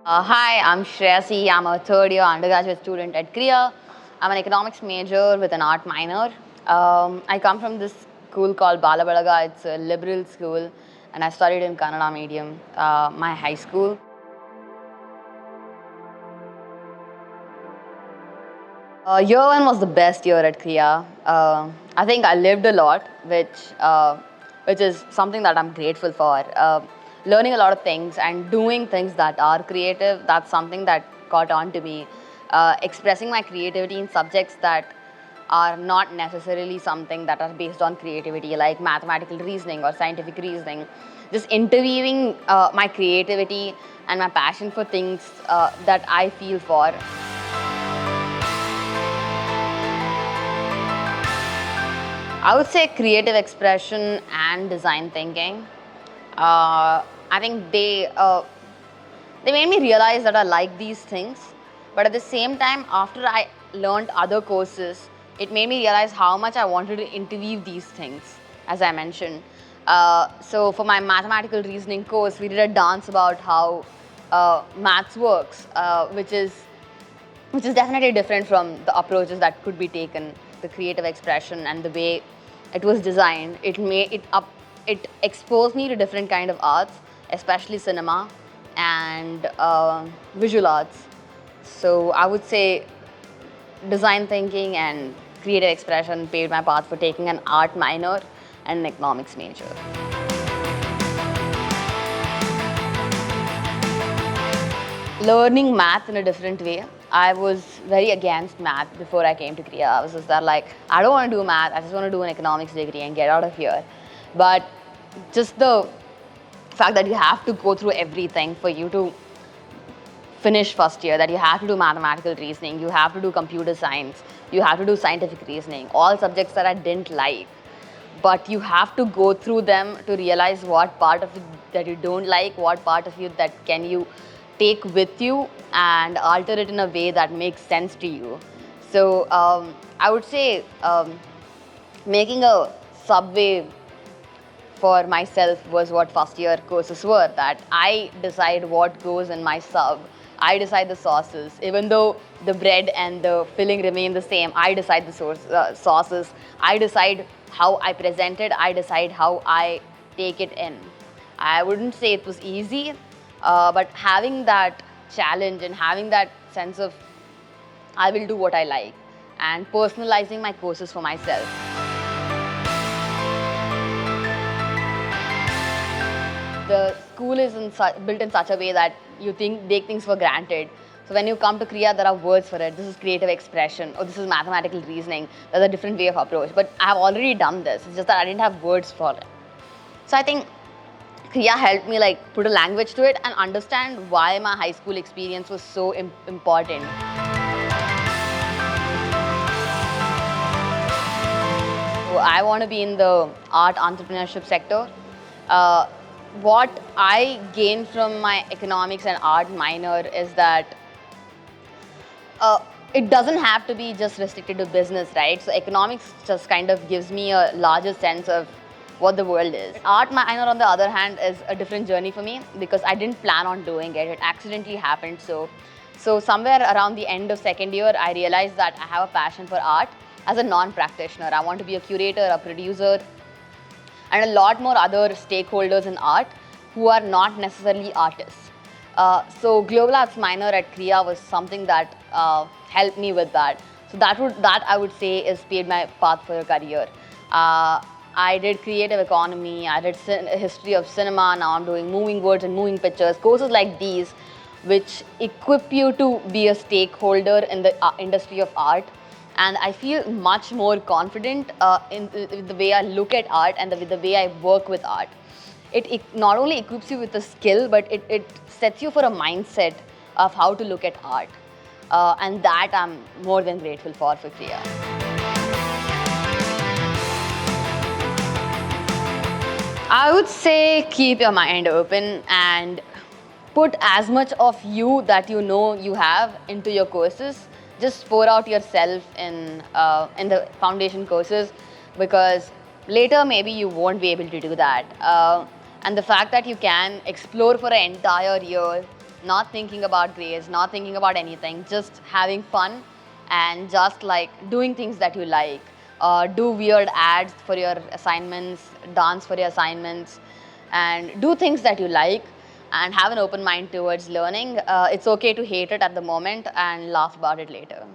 Hi, I'm Shreyasi. I'm a third year undergraduate student at Krea. I'm an economics major with an art minor. I come from this school called Balabalaga. It's a liberal school, and I studied in Kannada medium, my high school. Year one was the best year at Krea. I think I lived a lot, which is something that I'm grateful for. Learning a lot of things and doing things that are creative, that's something that caught on to me. Expressing my creativity in subjects that are not necessarily something that are based on creativity, like mathematical reasoning or scientific reasoning. Just interweaving my creativity and my passion for things that I feel for. I would say creative expression and design thinking. I think they made me realize that I like these things, but at the same time, after I learned other courses, it made me realize how much I wanted to interweave these things, as I mentioned. So for my mathematical reasoning course, we did a dance about how maths works, which is definitely different from the approaches that could be taken, the creative expression and the way it was designed. It exposed me to different kind of arts, especially cinema and visual arts. So I would say design thinking and creative expression paved my path for taking an art minor and an economics major. Learning math in a different way. I was very against math before I came to Krea. I was just that like, I don't want to do math, I just want to do an economics degree and get out of here. But just the fact that you have to go through everything for you to finish first year, that you have to do mathematical reasoning, you have to do computer science, you have to do scientific reasoning, all subjects that I didn't like. But you have to go through them to realize what part of it that you don't like, what part of you that can you take with you and alter it in a way that makes sense to you. So I would say making a subway for myself was what first year courses were, that I decide what goes in my sub. I decide the sauces. Even though the bread and the filling remain the same, I decide the sauces. I decide how I present it. I decide how I take it in. I wouldn't say it was easy, but having that challenge and having that sense of I will do what I like and personalizing my courses for myself. The school is built in such a way that you take things for granted. So when you come to Krea, there are words for it. This is creative expression, or this is mathematical reasoning. There's a different way of approach. But I've already done this. It's just that I didn't have words for it. So I think Krea helped me like put a language to it and understand why my high school experience was so important. So I want to be in the art entrepreneurship sector. What I gained from my economics and art minor is that it doesn't have to be just restricted to business, right? So economics just kind of gives me a larger sense of what the world is. Art minor, on the other hand, is a different journey for me because I didn't plan on doing it. It accidentally happened. So somewhere around the end of second year, I realized that I have a passion for art as a non-practitioner. I want to be a curator, a producer, and a lot more other stakeholders in art who are not necessarily artists. So global arts minor at Krea was something that helped me with that. So that I would say is paved my path for a career. I did creative economy, I did history of cinema, now I'm doing moving words and moving pictures, courses like these which equip you to be a stakeholder in the industry of art. And I feel much more confident in the way I look at art and the way I work with art. It not only equips you with a skill, but it sets you for a mindset of how to look at art. And that I'm more than grateful for Krea. I would say keep your mind open and put as much of you that you know you have into your courses. Just pour out yourself in the foundation courses, because later maybe you won't be able to do that. And the fact that you can explore for an entire year, not thinking about grades, not thinking about anything, just having fun and just like doing things that you like. Do weird ads for your assignments, dance for your assignments, and do things that you like and have an open mind towards learning. It's okay to hate it at the moment and laugh about it later.